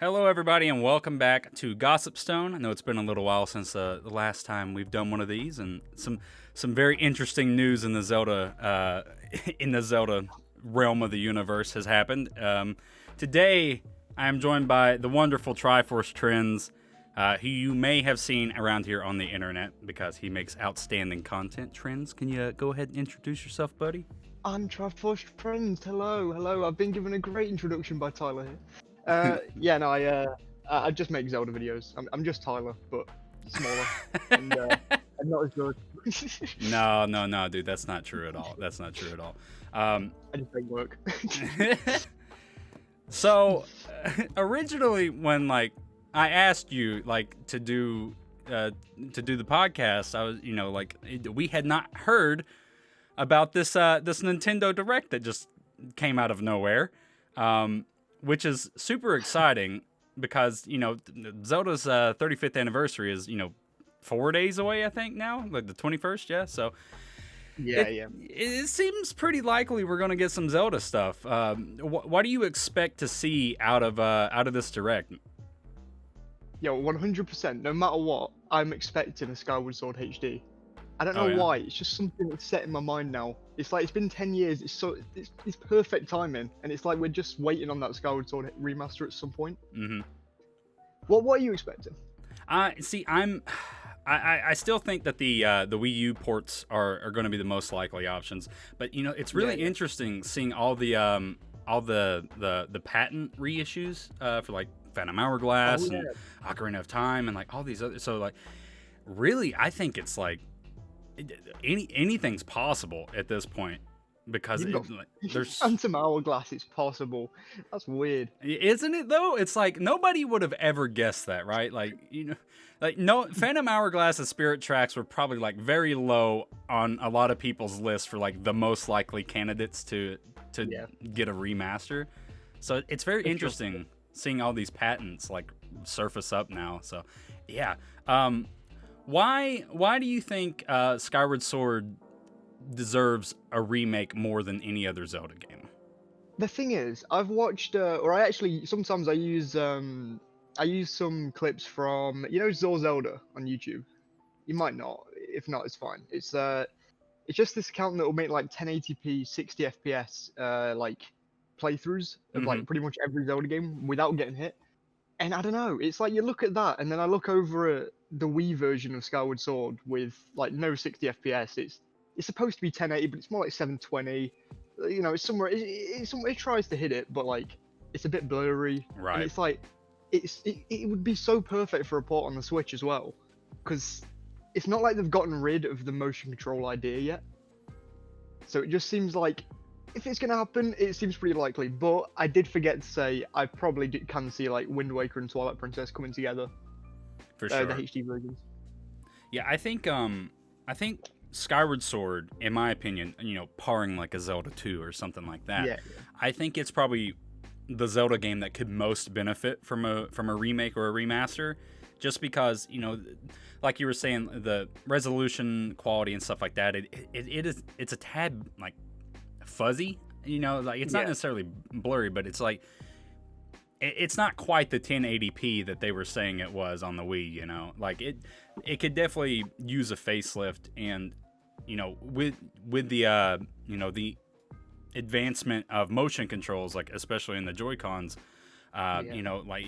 Hello, everybody, and welcome back to Gossip Stone. I know it's been a little while since the last time we've done one of these, and some very interesting news in the Zelda realm of the universe has happened. Today, I am joined by the wonderful Triforce Trends, who you may have seen around here on the internet because he makes outstanding content. Trends, can you go ahead and introduce yourself, buddy? I'm Trevor Friends. Hello. I've been given a great introduction by Tyler here. I just make Zelda videos. I'm just Tyler, but smaller and not as good. No, dude, that's not true at all. I just make work. So, originally, when I asked you to do the podcast, I was we had not heard about this Nintendo Direct that just came out of nowhere, which is super exciting because Zelda's 35th anniversary is 4 days away, I think now, like the 21st, yeah. So it seems pretty likely we're gonna get some Zelda stuff. What do you expect to see out of this Direct? Yo, 100%. No matter what, I'm expecting a Skyward Sword HD. I don't know why. It's just something that's set in my mind now. It's like it's been 10 years. It's perfect timing, and it's like we're just waiting on that Skyward Sword remaster at some point. Mm-hmm. What are you expecting? I still think that the Wii U ports are going to be the most likely options, but it's really interesting seeing all the patent reissues for like Phantom Hourglass and Ocarina of Time and like all these other. So like, really, I think it's like anything's possible at this point because there's Phantom Hourglass. It's possible. That's weird, isn't it? Though it's like nobody would have ever guessed that, right? No, Phantom Hourglass and Spirit Tracks were probably like very low on a lot of people's list for like the most likely candidates to get a remaster. So it's very interesting seeing all these patents like surface up now. So yeah, why do you think Skyward Sword deserves a remake more than any other Zelda game? The thing is, I've watched, sometimes I use some clips from, Zelda on YouTube. You might not. If not, it's fine. It's just this account that will make like 1080p 60 FPS like playthroughs of like pretty much every Zelda game without getting hit. And I don't know, it's like you look at that and then I look over at the Wii version of Skyward Sword with like no 60 FPS. It's supposed to be 1080, but it's more like 720. It's somewhere. It tries to hit it, but like it's a bit blurry. Right. And it's like it would be so perfect for a port on the Switch as well, because it's not like they've gotten rid of the motion control idea yet. So it just seems like if it's gonna happen, it seems pretty likely. But I did forget to say I probably can see like Wind Waker and Twilight Princess coming together. For sure. The HD versions. Yeah, I think Skyward Sword, in my opinion, parring like a Zelda 2 or something like that. Yeah. I think it's probably the Zelda game that could most benefit from a remake or a remaster, just because like you were saying, the resolution quality and stuff like that. It's a tad like fuzzy. It's not necessarily blurry, but it's like it's not quite the 1080p that they were saying it was on the Wii. Like it could definitely use a facelift, and with the the advancement of motion controls, like especially in the Joy-Cons, like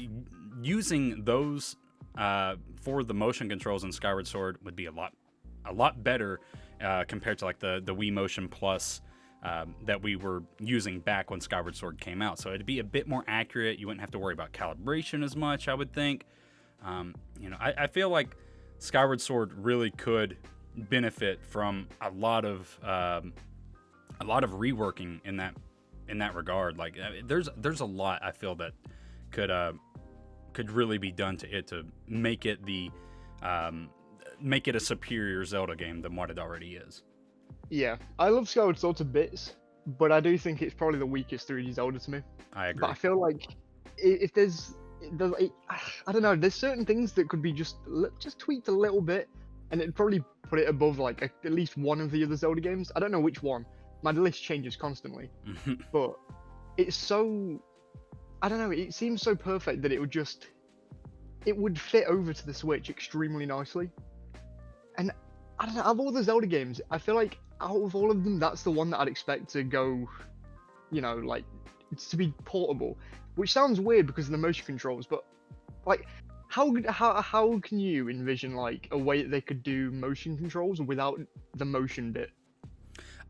using those for the motion controls in Skyward Sword would be a lot better compared to like the Wii Motion Plus that we were using back when Skyward Sword came out. So it'd be a bit more accurate. You wouldn't have to worry about calibration as much, I would think. I feel like Skyward Sword really could benefit from a lot of reworking in that regard. Like there's a lot I feel that could really be done to it to make it a superior Zelda game than what it already is. Yeah, I love Skyward Sword to bits, but I do think it's probably the weakest 3D Zelda to me. I agree. But I feel like if I don't know, there's certain things that could be just tweaked a little bit, and it'd probably put it above like at least one of the other Zelda games. I don't know which one. My list changes constantly, but it's so I don't know. It seems so perfect that it would fit over to the Switch extremely nicely. And I don't know. Out of all the Zelda games, I feel like out of all of them, that's the one that I'd expect to go, like it's to be portable. Which sounds weird because of the motion controls, but like, how can you envision like a way that they could do motion controls without the motion bit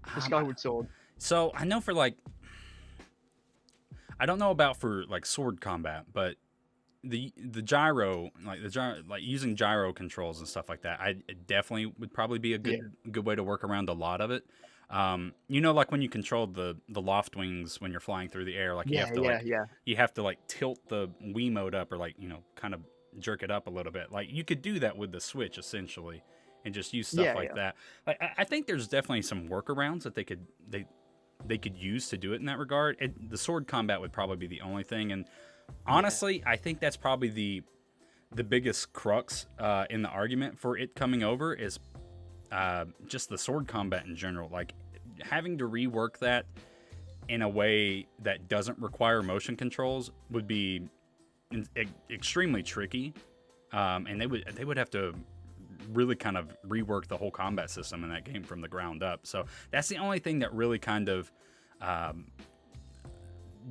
for Skyward Sword? So I know for like, I don't know about for like sword combat, but the gyro, like using gyro controls and stuff like that, it definitely would probably be a good way to work around a lot of it. Like when you control the loft wings when you're flying through the air, like you have to like tilt the Wiimote up or like kind of jerk it up a little bit. Like you could do that with the Switch essentially, and just use stuff that. Like I think there's definitely some workarounds that they could use to do it in that regard. The sword combat would probably be the only thing, and honestly, I think that's probably the biggest crux in the argument for it coming over is just the sword combat in general. Like having to rework that in a way that doesn't require motion controls would be extremely tricky, and they would have to really kind of rework the whole combat system in that game from the ground up. So that's the only thing that really kind of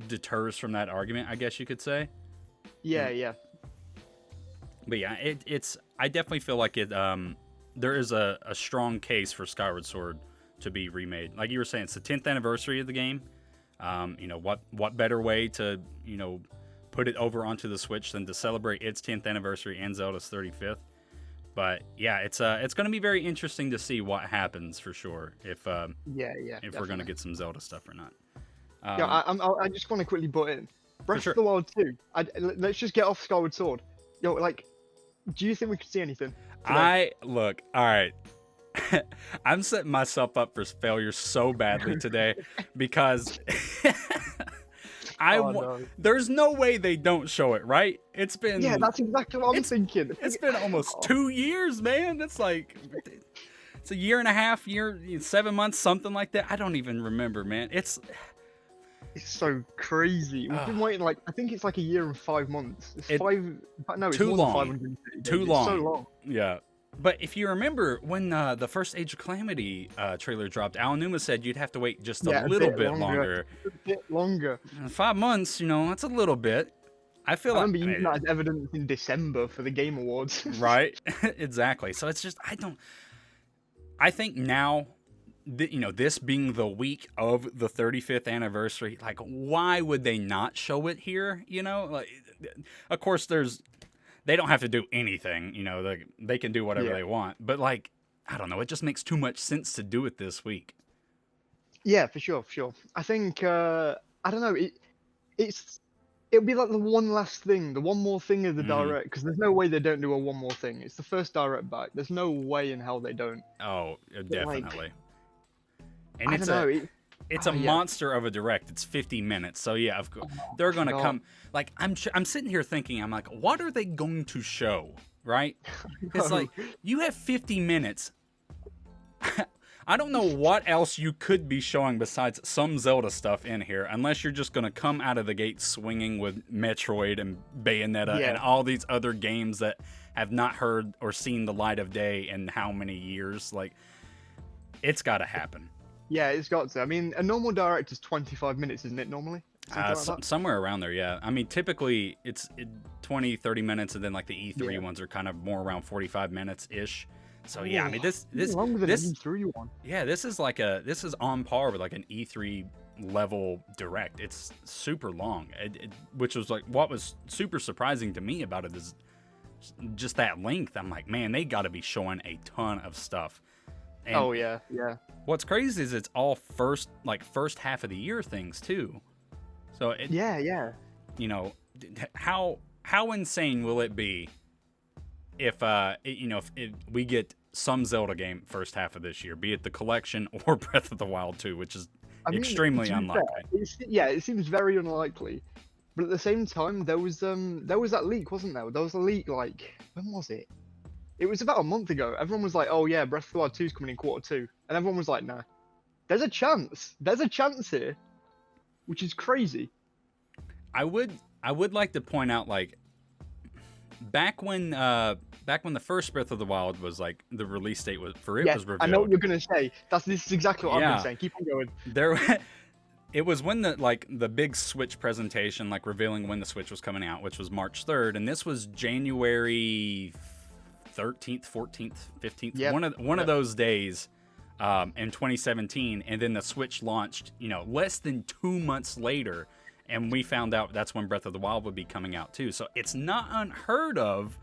deters from that argument, I guess you could say. Yeah. But yeah, it's I definitely feel like there is a strong case for Skyward Sword to be remade. Like you were saying, it's the 10th anniversary of the game. What better way to put it over onto the Switch than to celebrate its 10th anniversary and Zelda's 35th. But yeah, it's going to be very interesting to see what happens for sure if we're going to get some Zelda stuff or not. I just want to quickly butt in. Breath sure. of the Wild 2. Let's just get off Skyward Sword. Like, do you think we could see anything today? All right. I'm setting myself up for failure so badly today because there's no way they don't show it, right? It's been that's exactly what I'm thinking. It's been almost 2 years, man. It's like it's a year and a half, 7 months, something like that. I don't even remember, man. It's so crazy. We've been waiting I think it's like a year and 5 months. It's too more long. Than 500 days. Too long. It's so long. Yeah. But if you remember when the first Age of Calamity trailer dropped, Aonuma said you'd have to wait just a little bit longer. A bit longer. 5 months, that's a little bit. I remember using that as evidence in December for the Game Awards. Right? Exactly. So it's just, I think now, this being the week of the 35th anniversary, like, why would they not show it here? Like, of course, they don't have to do anything, they can do whatever they want. But, like, I don't know, it just makes too much sense to do it this week. Yeah, for sure. I think, I don't know, it'll be like the one last thing, the one more thing of the Direct, because there's no way they don't do a one more thing. It's the first Direct back. There's no way in hell they don't. Oh, definitely. And I don't know. It's a monster of a Direct. It's 50 minutes. So yeah, of course they're going to come. Like I'm sitting here thinking, I'm like, what are they going to show? Right? It's like you have 50 minutes. I don't know what else you could be showing besides some Zelda stuff in here, unless you're just going to come out of the gate swinging with Metroid and Bayonetta and all these other games that have not heard or seen the light of day in how many years. Like, it's got to happen. Yeah, it's got to. I mean, a normal Direct is 25 minutes, isn't it, normally? Somewhere around there, yeah. I mean, typically, it's 20, 30 minutes, and then, like, the E3 ones are kind of more around 45 minutes-ish. So, yeah, I mean, this longer than an E3 one. Yeah, this is on par with, like, an E3 level Direct. It's super long, which was, like, what was super surprising to me about it is just that length. I'm like, man, they got to be showing a ton of stuff. And yeah. What's crazy is it's all first half of the year things too. So how insane will it be if we get some Zelda game first half of this year, be it the collection or Breath of the Wild 2, which is extremely unlikely. It seems very unlikely. But at the same time, there was that leak, wasn't there? There was a leak, like, when was it? It was about a month ago. Everyone was like, oh yeah, Breath of the Wild 2 is coming in Q2. And everyone was like, nah. There's a chance. There's a chance here. Which is crazy. I would I would like to point out, like, back when the first Breath of the Wild was like the release date was revealed. I know what you're gonna say. This is exactly what I've been saying. Keep on going. There, it was when the big Switch presentation, like revealing when the Switch was coming out, which was March 3rd, and this was January 13th, 14th, 15th, one of those days in 2017, and then the Switch launched, less than 2 months later, and we found out that's when Breath of the Wild would be coming out too. So it's not unheard of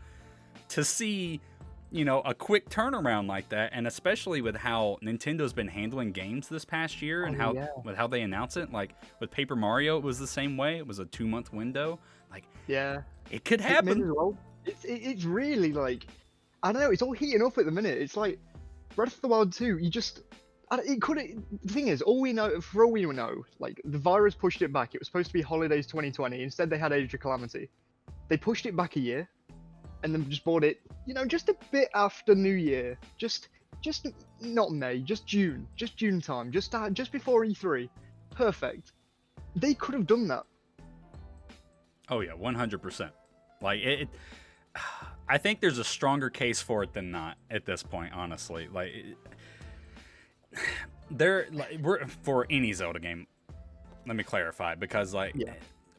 to see, a quick turnaround like that, and especially with how Nintendo's been handling games this past year and with how they announce it. Like with Paper Mario, it was the same way. It was a 2-month window. Like, it could happen. It's really like, I don't know. It's all heating up at the minute. It's like Breath of the Wild 2. The thing is, for all we know, like the virus pushed it back. It was supposed to be holidays 2020. Instead, they had Age of Calamity. They pushed it back a year, and then just bought it, just a bit after New Year. Just not May, just June time, just before E3. Perfect. They could have done that. Oh yeah, 100%. Like it. I think there's a stronger case for it than not at this point, honestly. Like. We're for any Zelda game. Let me clarify, because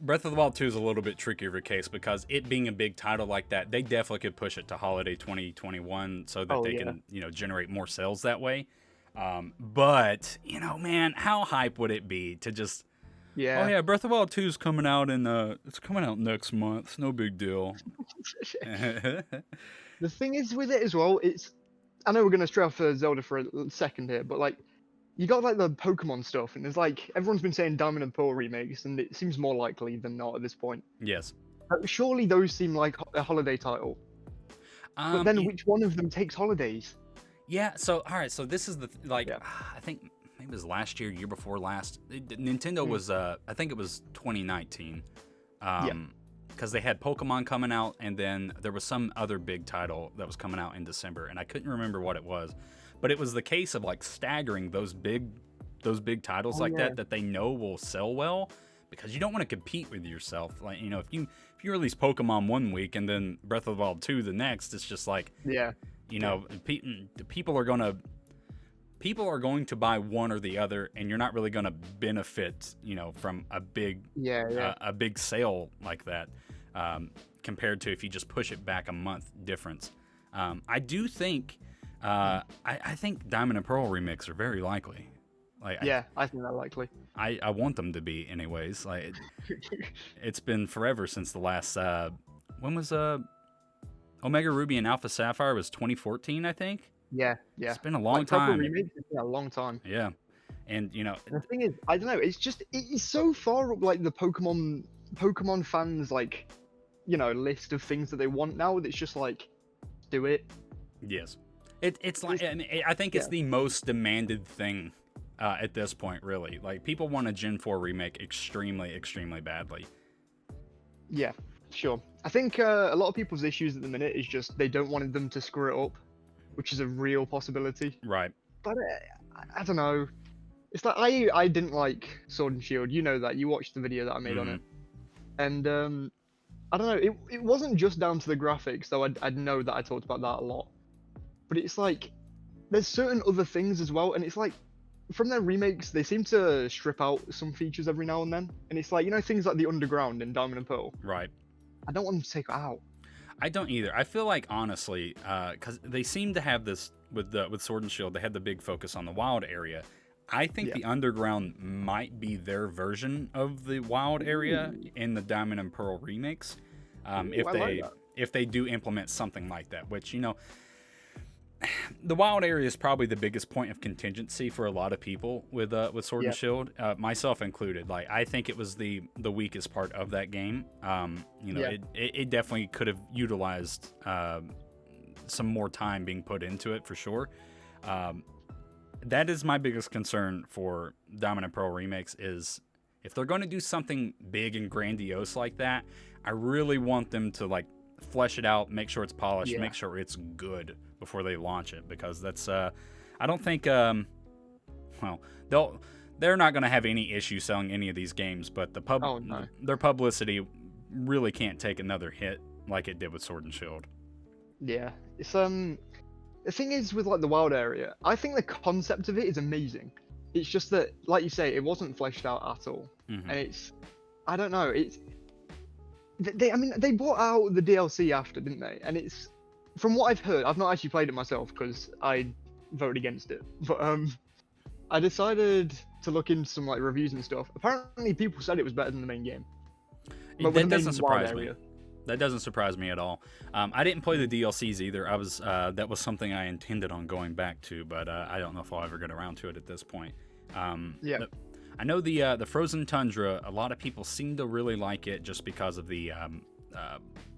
Breath of the Wild 2 is a little bit trickier of a case, because it being a big title like that, they definitely could push it to holiday 2021 so that they can generate more sales that way. But man, how hype would it be to just Breath of the Wild 2 is coming out it's coming out next month. It's no big deal. The thing is with it as well, I know we're going to stray off Zelda for a second here, but like, you got like the Pokemon stuff, and there's like, everyone's been saying Diamond and Pearl remakes, and it seems more likely than not at this point. Yes. Surely those seem like a holiday title. But then which one of them takes holidays? Yeah, so, alright, so this is I think maybe it was last year before last. Nintendo was, I think it was 2019. Because they had Pokemon coming out, and then there was some other big title that was coming out in December, and I couldn't remember what it was, but it was the case of like staggering those big titles that they know will sell well, because you don't want to compete with yourself. Like, if you release Pokemon one week and then Breath of the Wild 2 the next, it's just like people are going to buy one or the other, and you're not really going to benefit, from a big a big sale like that, compared to if you just push it back a month difference. I do think I think Diamond and Pearl remakes are very likely. Like, I think they're likely. I want them to be anyways. Like, it's been forever since the last when was Omega Ruby and Alpha Sapphire was 2014, I think. Yeah. It's been a long time. A long time. Yeah. And the thing is, I don't know, it's so far up like the Pokemon fans like, list of things that they want now, that it's just like, do it. Yes. It's like, I think it's the most demanded thing at this point, really. Like, people want a Gen 4 remake extremely, extremely badly. Yeah, sure. I think a lot of people's issues at the minute is just they don't want them to screw it up, which is a real possibility. Right. But I don't know. It's like I didn't like Sword and Shield. You know that. You watched the video that I made on it. And I don't know. It wasn't just down to the graphics, though I'd know that I talked about that a lot. But it's like, there's certain other things as well, and it's like, from their remakes, they seem to strip out some features every now and then. And it's like, things like the underground in Diamond and Pearl. Right. I don't want them to take it out. I don't either. I feel like, honestly, because they seem to have this with Sword and Shield, they had the big focus on the wild area. I think the underground might be their version of the wild area in the Diamond and Pearl remakes, if they do implement something like that. Which, the wild area is probably the biggest point of contingency for a lot of people with Sword and Shield, myself included. Like, I think it was the weakest part of that game. It definitely could have utilized some more time being put into it for sure. That is my biggest concern for Diamond and Pearl remakes, is if they're going to do something big and grandiose like that, I really want them to like flesh it out, make sure it's polished, make sure it's good before they launch it, because that's I don't think they're not going to have any issue selling any of these games, but their publicity really can't take another hit like it did with Sword and Shield. Yeah, it's the thing is with like the wild area, I think the concept of it is amazing. It's just that, like you say, it wasn't fleshed out at all, Mhm. and I don't know, I mean, they brought out the DLC after, didn't they? And it's, from what I've heard, I've not actually played it myself because I voted against it, but I decided to look into some like reviews and stuff. Apparently, people said it was better than the main game. But with That the doesn't main surprise wild me. area. That doesn't surprise me at all. I didn't play the DLCs either. I was that was something I intended on going back to, but I don't know if I'll ever get around to it at this point. Yeah. I know the Frozen Tundra. A lot of people seem to really like it just because of the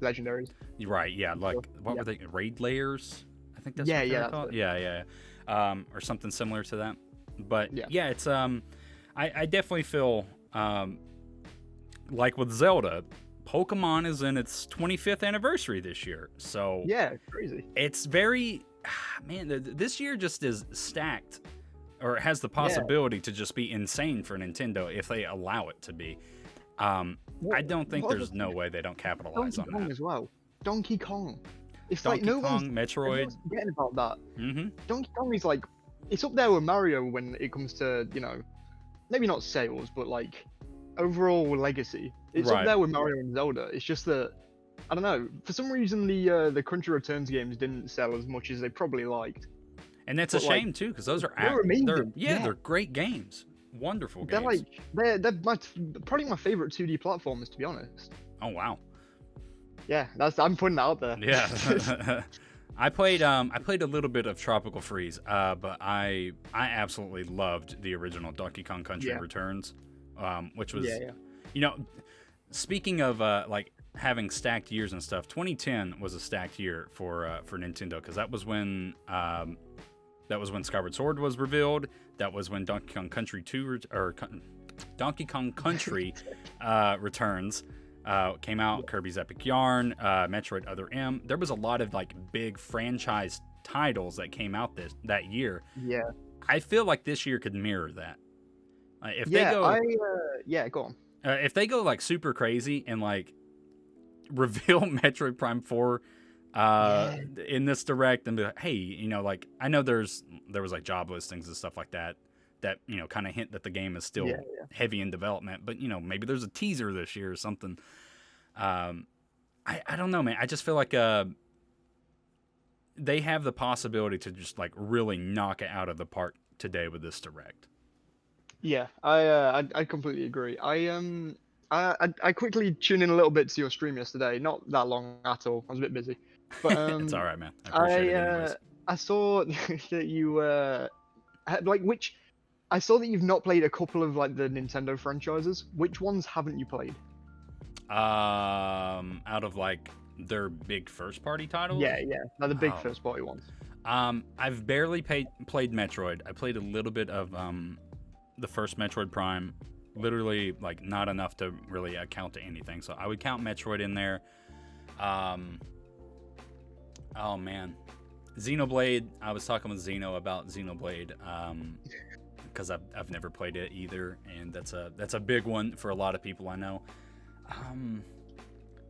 Legendaries. right. Yeah, like what Yeah. were they? Raid layers. I think that's Yeah, what yeah, they're that's called. it. Yeah. Or something similar to that. But Yeah. yeah, it's I definitely feel like with Zelda, Pokemon is in its 25th anniversary this year. So Yeah, crazy. it's very, man, this year just is stacked, or it has the possibility to just be insane for Nintendo if they allow it to be. I don't think what there's no way they don't capitalize Donkey on Kong that. as well. Donkey Kong. It's Donkey like no Kong, one's Metroid. everyone's forgetting about that. Mm-hmm. Donkey Kong is like, it's up there with Mario when it comes to, you know, maybe not sales, but like overall legacy. It's Right. up there with Mario and Zelda. It's just that, I don't know, for some reason the Country Returns games didn't sell as much as they probably liked. And that's a But, like, shame too, because those are they're amazing. they're great games, wonderful They're games. like probably my favorite 2D platformers, to be honest. Oh wow. Yeah, I'm putting that out there. Yeah. I played a little bit of Tropical Freeze, but I absolutely loved the original Donkey Kong Country Yeah. Returns, which was, Yeah. you know, speaking of like having stacked years and stuff, 2010 was a stacked year for Nintendo, because that was when Skyward Sword was revealed. That was when Donkey Kong Country 2 Donkey Kong Country Returns came out. Kirby's Epic Yarn, Metroid Other M. There was a lot of like big franchise titles that came out that year. Yeah. I feel like this year could mirror that. If Yeah, they go, yeah, go on. if they go like super crazy and like reveal Metroid Prime 4 in this direct and be like, hey, you know, like I know there was like job listings and stuff like that, you know, kind of hint that the game is still heavy in development, but you know, maybe there's a teaser this year or something. I don't know, man. I just feel like they have the possibility to just like really knock it out of the park today with this direct. Yeah, I completely agree. I quickly tuned in a little bit to your stream yesterday. Not that long at all. I was a bit busy, but It's all right, man. I appreciate it anyways. I saw that you had, like, which I saw that you've not played a couple of like the Nintendo franchises. Which ones haven't you played? Out of like their big first party titles. Yeah, they're the big Oh. first party ones. I've barely played Metroid. I played a little bit of the first Metroid Prime. Literally, like, not enough to really account to anything. So I would count Metroid in there. Oh man, Xenoblade. I was talking with Xeno about Xenoblade because I've never played it either, and that's a big one for a lot of people I know.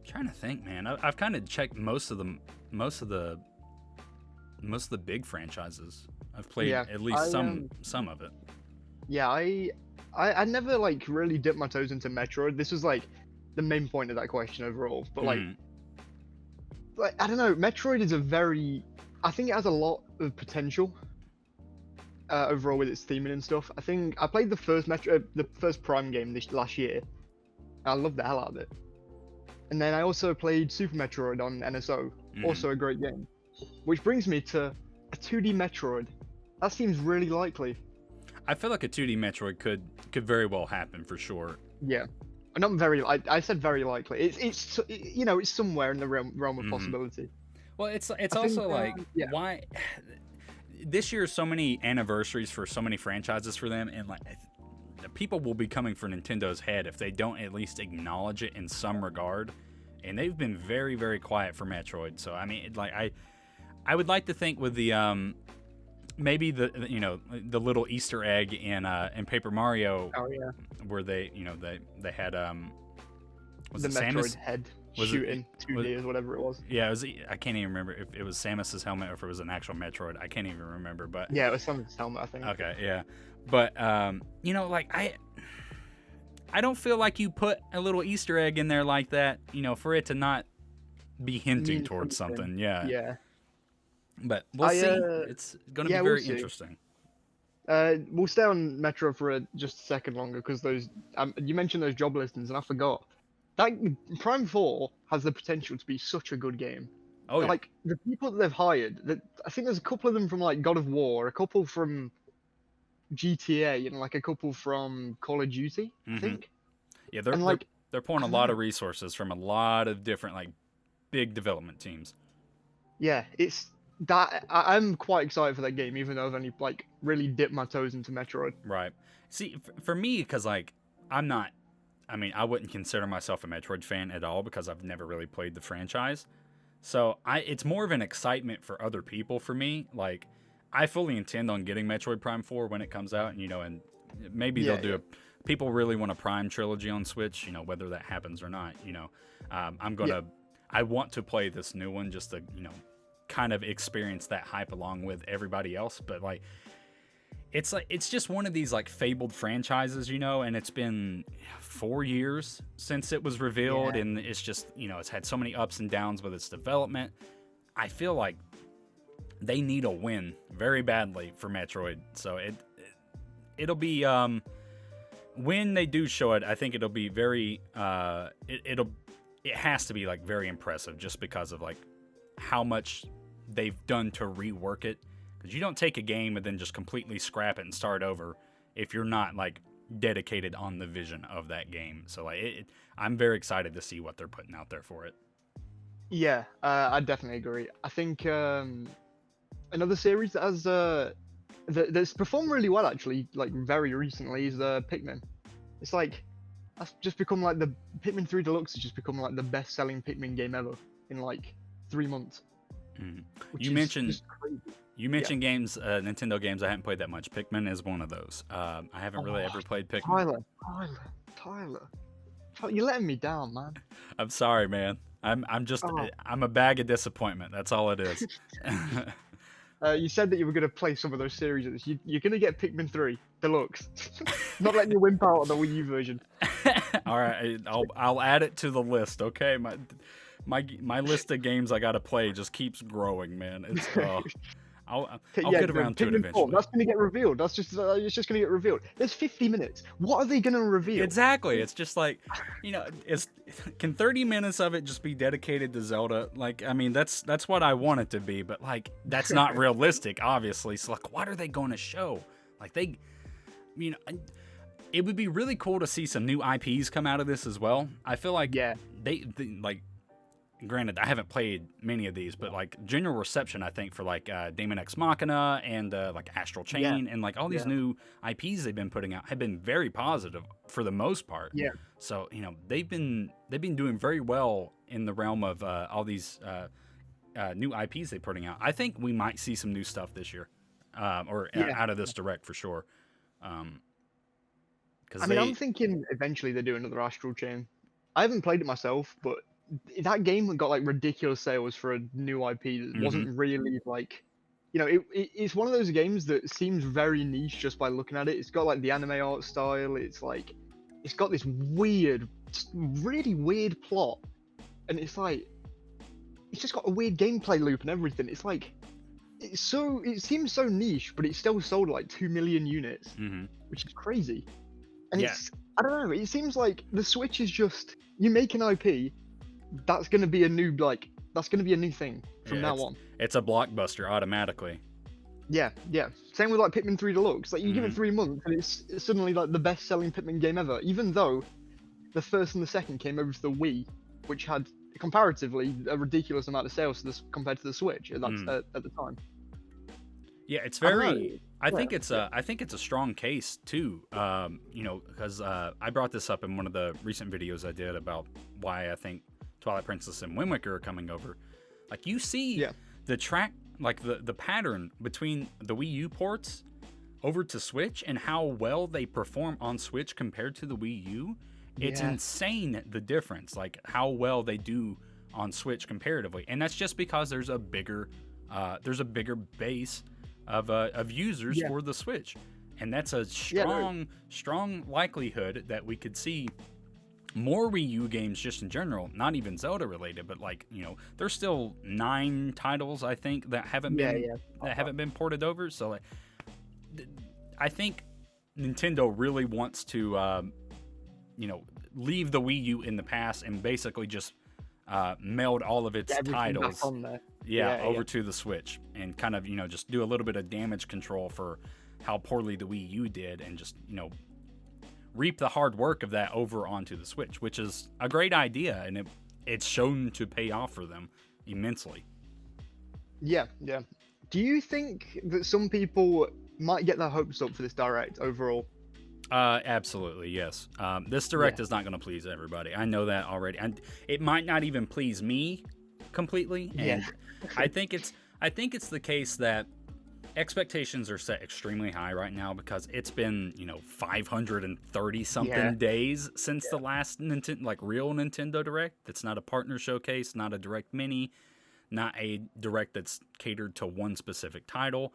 Trying to think, man. I've kind of checked most of the big franchises. I've played at least some of it. Yeah, I never like really dipped my toes into Metroid. This was like the main point of that question overall. But like I don't know, Metroid is I think it has a lot of potential overall with its theming and stuff. I think I played the first Prime game this last year. I loved the hell out of it. And then I also played Super Metroid on NSO, also a great game. Which brings me to a 2D Metroid. That seems really likely. I feel like a 2D Metroid could very well happen for sure. Yeah, not very. I said very likely. It's you know, it's somewhere in the realm of possibility. Well, it's also like yeah. Why this year so many anniversaries for so many franchises for them, and like people will be coming for Nintendo's head if they don't at least acknowledge it in some regard. And they've been very, very quiet for Metroid. So I mean, like I would like to think with the maybe the little Easter egg in Paper Mario, Oh yeah. where they had Was the it Metroid Samus? head Was shooting it? 2D or whatever it was. Yeah, it was. I can't even remember if it was Samus's helmet or if it was an actual Metroid. I can't even remember. But Yeah, it was Samus' helmet, I think. okay, yeah. But you know, like I don't feel like you put a little Easter egg in there like that, you know, for it to not be hinting Mean towards something. something. Yeah. Yeah. But we'll see. It's going to be we'll very see. interesting. We'll stay on Metro for just a second longer because those you mentioned those job listings and I forgot that Prime 4 has the potential to be such a good game. Oh yeah. Like the people that they've hired, I think there's a couple of them from like God of War, a couple from GTA, and like a couple from Call of Duty, I think. Yeah, And like they're pulling a lot of resources from a lot of different like big development teams. yeah, it's that I'm quite excited for that game, even though I've only like really dipped my toes into Metroid. Right. See, for me, because like I'm not. I mean, I wouldn't consider myself a Metroid fan at all because I've never really played the franchise. So it's more of an excitement for other people for me. Like, I fully intend on getting Metroid Prime 4 when it comes out, and you know, and maybe they'll do people really want a Prime trilogy on Switch, you know, whether that happens or not, you know. I want to play this new one just to, you know, kind of experience that hype along with everybody else, but like it's just one of these like fabled franchises, you know, and it's been 4 years since it was revealed, and it's just, you know, it's had so many ups and downs with its development. I feel like they need a win very badly for Metroid, so it'll be when they do show it, I think it'll be very it has to be like very impressive just because of like how much they've done to rework it. Because you don't take a game and then just completely scrap it and start over if you're not like dedicated on the vision of that game. So like I'm very excited to see what they're putting out there for it. Yeah, I definitely agree. I think another series that has that's performed really well actually, like very recently, is Pikmin. It's like that's just become like the Pikmin 3 Deluxe has just become like the best-selling Pikmin game ever in like 3 months. You mentioned games, Nintendo games. I haven't played that much. Pikmin is one of those. I haven't really ever played Pikmin. Tyler, you're letting me down, man. I'm sorry, man. I'm a bag of disappointment. That's all it is. You said that you were going to play some of those series. You're going to get Pikmin 3 Deluxe. Not letting you wimp out on the Wii U version. All right, I'll add it to the list. Okay, my list of games I gotta play just keeps growing, man. It's I'll get around to it eventually. 4, that's gonna get revealed. It's just gonna get revealed. There's 50 minutes. What are they gonna reveal? Exactly. It's just like, you know, can 30 minutes of it just be dedicated to Zelda? Like, I mean, that's what I want it to be, but like that's not realistic, obviously. So like, what are they going to show? Like you know, it would be really cool to see some new IPs come out of this as well. I feel like they like. Granted, I haven't played many of these, but like general reception, I think, for like Daemon X Machina and like Astral Chain and like all these new IPs they've been putting out have been very positive for the most part. Yeah. So you know they've been doing very well in the realm of all these new IPs they're putting out. I think we might see some new stuff this year, or out of this direct for sure. I'm thinking eventually they do another Astral Chain. I haven't played it myself, but that game got like ridiculous sales for a new IP that wasn't really like, you know, it's one of those games that seems very niche just by looking at it. It's got like the anime art style. It's like, it's got this weird, really weird plot, and it's like, it's just got a weird gameplay loop and everything. It's like, it seems so niche, but it still sold like 2 million units, which is crazy. And I don't know. It seems like the Switch is just, you make an IP. That's gonna be a new thing from now on. It's a blockbuster automatically. Yeah. Same with like Pikmin 3 Deluxe. Like you give it 3 months and it's suddenly like the best-selling Pikmin game ever. Even though the first and the second came over to the Wii, which had comparatively a ridiculous amount of sales compared to the Switch at the time. Yeah, it's very. I think it's a strong case too. You know, because I brought this up in one of the recent videos I did about why I think Twilight Princess and Wind Waker are coming over. Like you see the track, like the pattern between the Wii U ports over to Switch and how well they perform on Switch compared to the Wii U. It's Yeah. insane the difference, like how well they do on Switch comparatively, and that's just because there's a bigger base of users Yeah. for the Switch, and that's a Yeah. No, strong likelihood that we could see more Wii U games just in general, not even Zelda related, but like, there's still 9 titles I think that haven't yeah. been Yeah. ported over. So like, I think Nintendo really wants to leave the Wii U in the past and basically just meld all of its Get everything back titles on there. over to the Switch, and kind of just do a little bit of damage control for how poorly the Wii U did, and just reap the hard work of that over onto the Switch, which is a great idea, and it's shown to pay off for them immensely. Yeah. Yeah. Do you think that some people might get their hopes up for this direct overall? Absolutely, yes. This direct is not going to please everybody. I know that already, and it might not even please me completely. And I think it's the case that expectations are set extremely high right now, because it's been 530 something days since the last real Nintendo Direct. That's not a partner showcase, not a direct mini, not a direct that's catered to one specific title.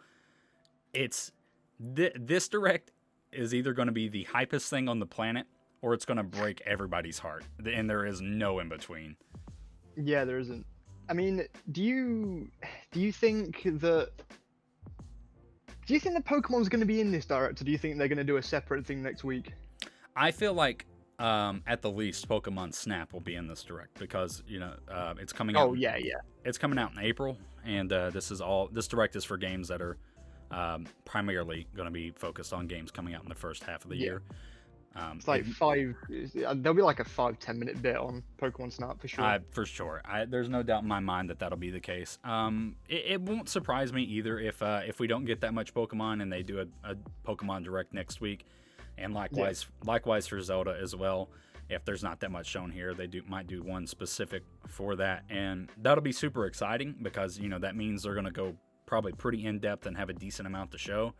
It's this direct is either going to be the hypest thing on the planet, or it's going to break everybody's heart, and there is no in between. Yeah, there isn't. I mean, do you think that Pokemon's going to be in this direct, or do you think they're going to do a separate thing next week? I feel like at the least Pokemon Snap will be in this direct, because it's coming out. Oh yeah. It's coming out in April, and this direct is for games that are primarily going to be focused on games coming out in the first half of the year. It's like there'll be like a 5-10 minute bit on Pokemon Snap for sure. For sure. There's no doubt in my mind that that'll be the case. It won't surprise me either if we don't get that much Pokemon and they do a Pokemon Direct next week, and likewise for Zelda as well. If there's not that much shown here, they might do one specific for that, and that'll be super exciting, because that means they're going to go probably pretty in depth and have a decent amount to show.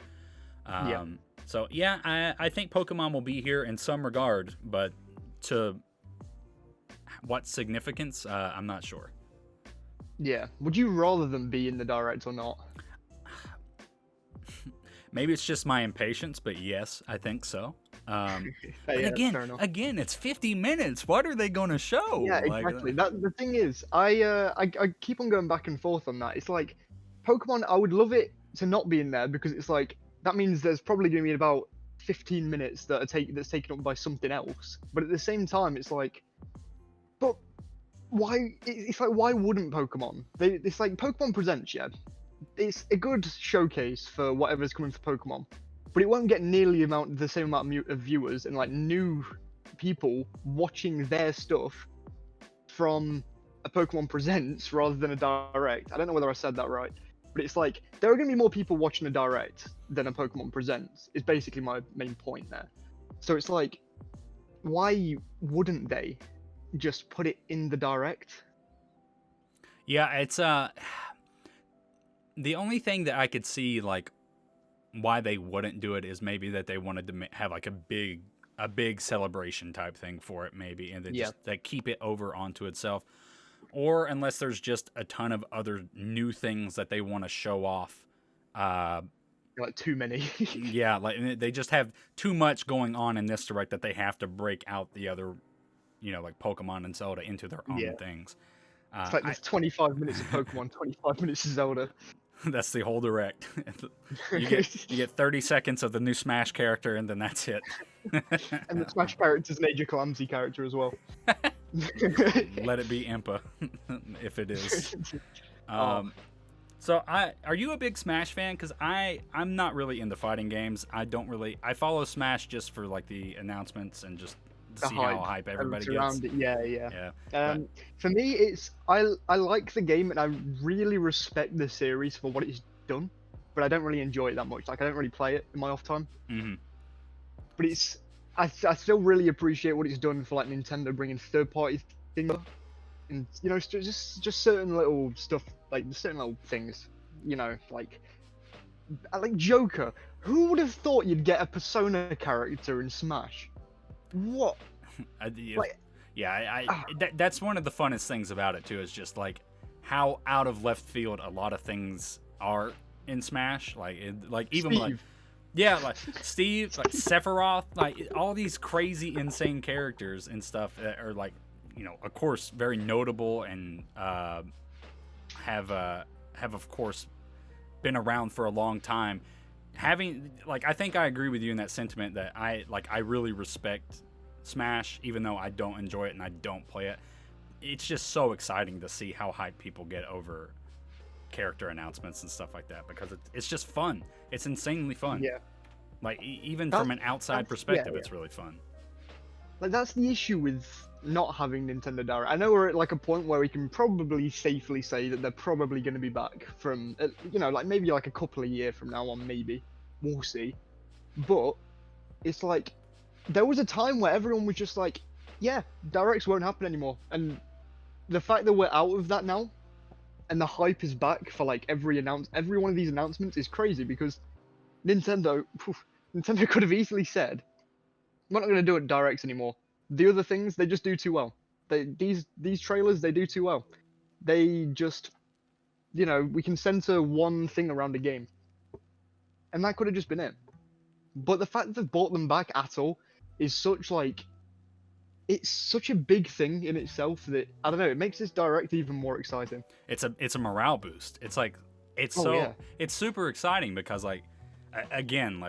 So yeah, I think Pokemon will be here in some regard, but to what significance, I'm not sure. Yeah. Would you rather them be in the direct or not? Maybe it's just my impatience, but yes, I think so. But yeah, again, it's 50 minutes. What are they going to show? Yeah, exactly. The thing is, I keep on going back and forth on that. It's like Pokemon, I would love it to not be in there, because it's like that means there's probably going to be about 15 minutes that's taken up by something else. But at the same time, it's like, but why? It's like, why wouldn't Pokemon? It's like Pokemon Presents, yeah. It's a good showcase for whatever's coming for Pokemon, but it won't get nearly the same amount of viewers and like new people watching their stuff from a Pokemon Presents rather than a direct. I don't know whether I said that right, but it's like there are going to be more people watching a direct than a Pokemon Presents, is basically my main point there. So it's like, why wouldn't they just put it in the direct? Yeah, it's the only thing that I could see like why they wouldn't do it is maybe that they wanted to have like a big celebration type thing for it, maybe, and then just like keep it over onto itself. Or unless there's just a ton of other new things that they want to show off. Like too many. Yeah, like they just have too much going on in this direct that they have to break out the other, like Pokemon and Zelda into their own things. It's like there's 25 minutes of Pokemon, 25 minutes of Zelda. That's the whole direct. You get 30 seconds of the new Smash character, and then that's it. And the Smash character is an Age of Calamity character as well. Let it be Impa, if it is. So are you a big Smash fan? Because I'm not really into fighting games. I follow Smash just for like the announcements and just see how hype everybody gets. Yeah. For me, it's I like the game and I really respect the series for what it's done, but I don't really enjoy it that much. Like I don't really play it in my off time. Mm-hmm. But I still really appreciate what it's done for like Nintendo bringing third-party things up, and just certain little stuff, like certain little things, like Joker. Who would have thought you'd get a Persona character in Smash? What? Like, that's one of the funnest things about it too. Is just like how out of left field a lot of things are in Smash. Like even Steve. like yeah, like Steve, like Sephiroth, like all these crazy, insane characters and stuff that are like, of course, very notable and have of course been around for a long time. Having I think I agree with you in that sentiment that I really respect Smash, even though I don't enjoy it and I don't play it. It's just so exciting to see how hyped people get over character announcements and stuff like that, because it's just fun. It's insanely fun. Yeah. Like even from an outside perspective, it's really fun. Like that's the issue with not having Nintendo Direct. I know we're at like a point where we can probably safely say that they're probably going to be back from, like maybe like a couple of years from now on, maybe. We'll see. But it's like, there was a time where everyone was just like, yeah, Directs won't happen anymore. And the fact that we're out of that now, and the hype is back for like every one of these announcements is crazy, because Nintendo could have easily said, we're not going to do it Directs anymore. The other things, they just do too well. These trailers, they do too well. They just, we can center one thing around a game. And that could have just been it. But the fact that they've brought them back at all is it's such a big thing in itself that, I don't know, it makes this Direct even more exciting. It's a morale boost. It's like, it's super exciting because again,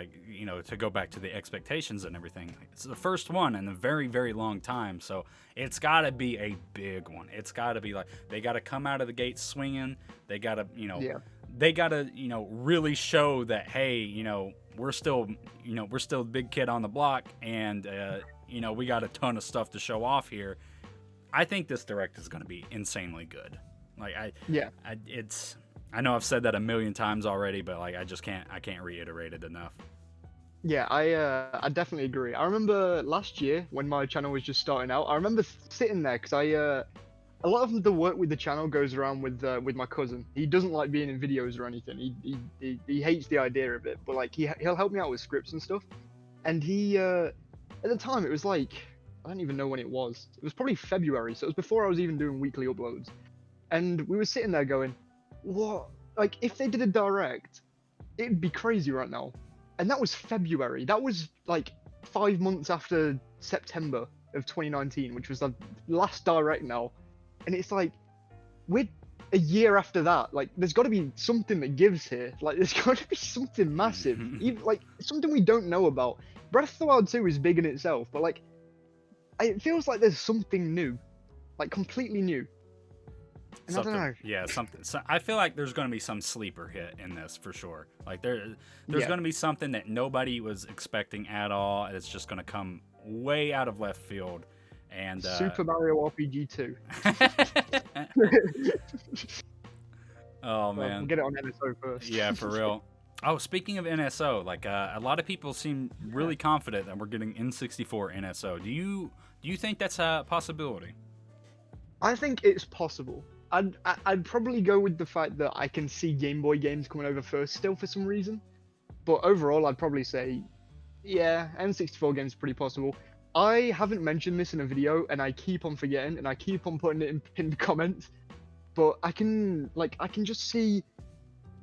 to go back to the expectations and everything, it's the first one in a very, very long time. So it's got to be a big one. It's got to be they got to come out of the gate swinging. They got to, they got to, really show that, hey, we're still the big kid on the block, and, we got a ton of stuff to show off here. I think this Direct is going to be insanely good. I know I've said that a million times already, but I can't reiterate it enough. Yeah, I definitely agree. I remember last year when my channel was just starting out, I remember sitting there because a lot of the work with the channel goes around with my cousin. He doesn't like being in videos or anything. He hates the idea of it, but he'll help me out with scripts and stuff. And he at the time it was I don't even know when it was. It was probably February, so it was before I was even doing weekly uploads. And we were sitting there going, what? If they did a Direct, it'd be crazy right now. And that was February. That was 5 months after September of 2019, which was the last Direct now. And it's we're a year after that. There's got to be something that gives here. There's got to be something massive. Even, something we don't know about. Breath of the Wild 2 is big in itself, but it feels like there's something new. Completely new. And I don't know. Yeah, something. So I feel like there's going to be some sleeper hit in this for sure. There's going to be something that nobody was expecting at all, and it's just going to come way out of left field. And Super Mario RPG 2. Oh man, we'll get it on NSO first. Yeah, for real. Oh, speaking of NSO, a lot of people seem really confident that we're getting N64 NSO. Do you think that's a possibility? I think it's possible. I'd probably go with the fact that I can see Game Boy games coming over first still for some reason. But overall, I'd probably say, yeah, N64 games pretty possible. I haven't mentioned this in a video, and I keep on forgetting, and I keep on putting it in pinned comments. But I can just see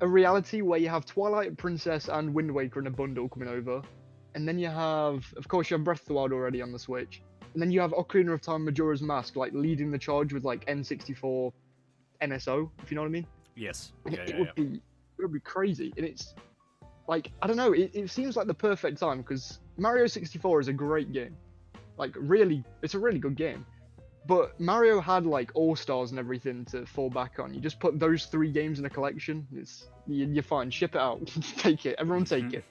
a reality where you have Twilight Princess and Wind Waker in a bundle coming over, and then you have Breath of the Wild already on the Switch, and then you have Ocarina of Time Majora's Mask leading the charge with N64 NSO, if you know what I mean. Yes. It would be crazy, and it's I don't know. It seems like the perfect time because Mario 64 is a great game. Really, it's a really good game. But Mario had All Stars and everything to fall back on. You just put those 3 games in a collection. You're fine. Ship it out. Take it. Everyone take it.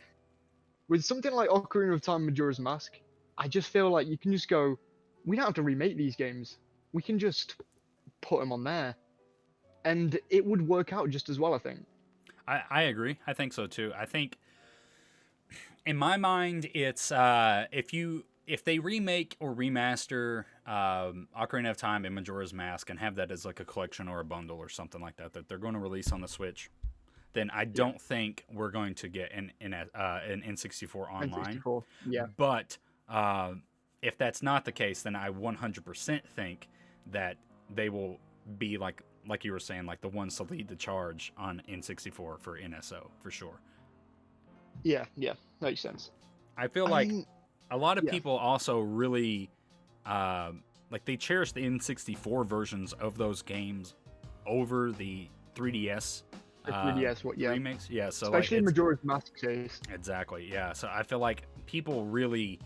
With something like Ocarina of Time Majora's Mask, I just feel you can just go, we don't have to remake these games. We can just put them on there. And it would work out just as well, I think. I agree. I think so too. I think, in my mind, it's if they remake or remaster Ocarina of Time and Majora's Mask and have that as a collection or a bundle or something like that they're going to release on the Switch, then I don't think we're going to get an N64 online. N64, yeah. But if that's not the case, then I 100% think that they will be like you were saying, like the ones to lead the charge on N64 for NSO for sure. Yeah, makes sense. I feel I like mean, a lot of yeah. people also really like they cherish the N64 versions of those games over the 3DS The 3DS, remakes. Yeah, so like especially it's Majora's Mask case. exactly, yeah. So I feel like people really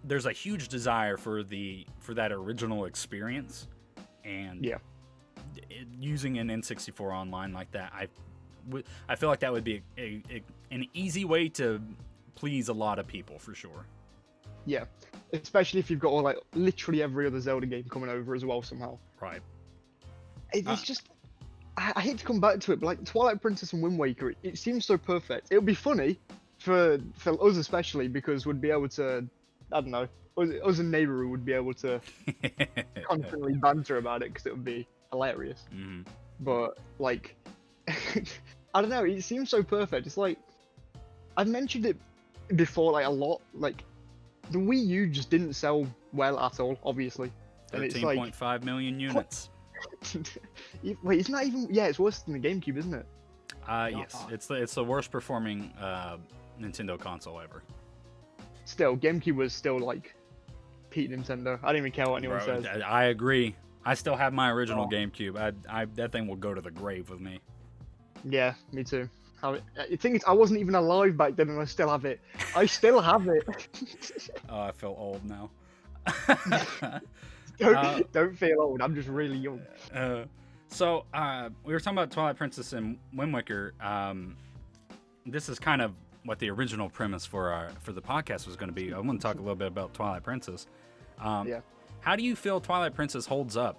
there's a huge desire for that original experience, and Yeah. using an N64 online like that, I feel like that would be an easy way to please a lot of people for sure. Yeah, especially if you've got all like literally every other Zelda game coming over as well somehow. Right. It's just I hate to come back to it, but like Twilight Princess and Wind Waker, it seems so perfect. It would be funny for us especially because we'd be able to, I don't know, us and Neighbour would be able to constantly banter about it because it would be hilarious. Mm-hmm. But like, I don't know, it seems so perfect. It's like I've mentioned it before, like a lot. Like the Wii U just didn't sell well at all, obviously. 13.5 million units. Wait, it's not even. Yeah, it's worse than the GameCube, isn't it? Yes, it's the worst performing Nintendo console ever. Still, GameCube was still like Pete Nintendo. I don't even care what anyone Bro, says. I agree. I still have my original GameCube. That thing will go to the grave with me. Yeah, me too. The thing is, I wasn't even alive back then, and I still have it. I still have it. Oh, I feel old now. Don't feel old. I'm just really young. So we were talking about Twilight Princess and Wind Waker. This is kind of what the original premise for the podcast was going to be. I want to talk a little bit about Twilight Princess. Yeah. How do you feel Twilight Princess holds up,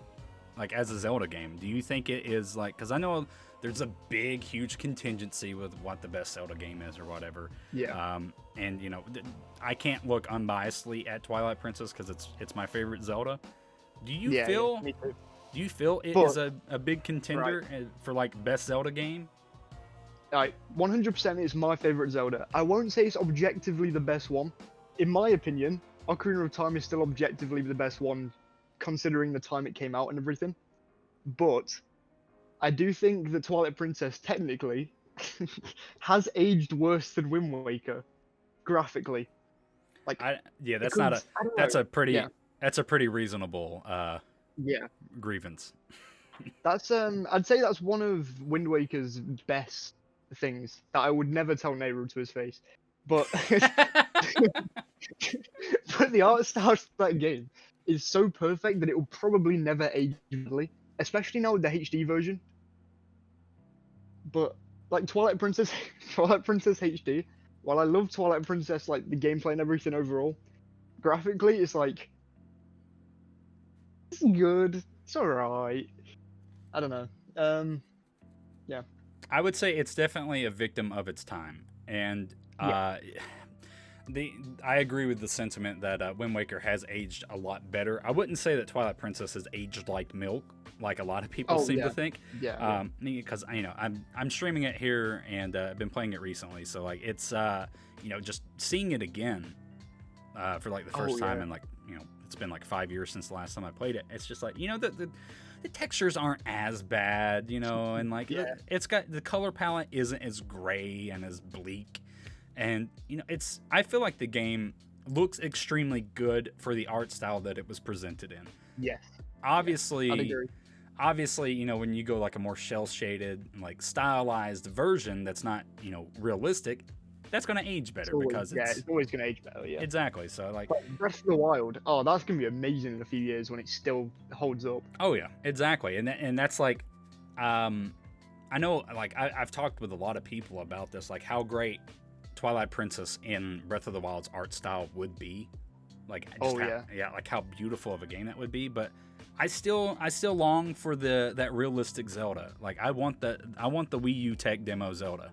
like as a Zelda game? Do you think it is like? Because I know there's a big, huge contingency with what the best Zelda game is or whatever. Yeah. And you know, I can't look unbiasedly at Twilight Princess because it's my favorite Zelda. Do you feel? Yeah, me too. Do you feel it is a big contender for like best Zelda game? 100% is my favorite Zelda. I won't say it's objectively the best one. In my opinion, Ocarina of Time is still objectively the best one, considering the time it came out and everything. But I do think that Twilight Princess technically has aged worse than Wind Waker, graphically. Like, that's a pretty reasonable grievance. That's I'd say that's one of Wind Waker's best things that I would never tell Nehru to his face. But but the art style of that game is so perfect that it will probably never age badly, especially now with the HD version. But like Twilight Princess HD, while I love Twilight Princess, like the gameplay and everything overall, graphically it's like it's good. It's alright. I don't know. Yeah. I would say it's definitely a victim of its time, and I agree with the sentiment that Wind Waker has aged a lot better. I wouldn't say that Twilight Princess has aged like milk, like a lot of people seem to think. Yeah. Because I'm streaming it here and I've been playing it recently, so like it's just seeing it again for like the first time in like it's been like 5 years since the last time I played it. It's just like the textures aren't as bad, and like it's got the color palette isn't as gray and as bleak, and I feel like the game looks extremely good for the art style that it was presented in. Yes. Obviously, I'd agree. When you go like a more shell shaded, like stylized version that's not realistic, that's going to age better because it's always going to age better. Yeah. Exactly. So like Breath of the Wild, that's going to be amazing in a few years when it still holds up. Oh yeah, exactly. And that's like, I know like I've talked with a lot of people about this, like how great Twilight Princess in Breath of the Wild's art style would be, like like how beautiful of a game that would be. But I still long for that realistic Zelda. Like I want the Wii U tech demo Zelda.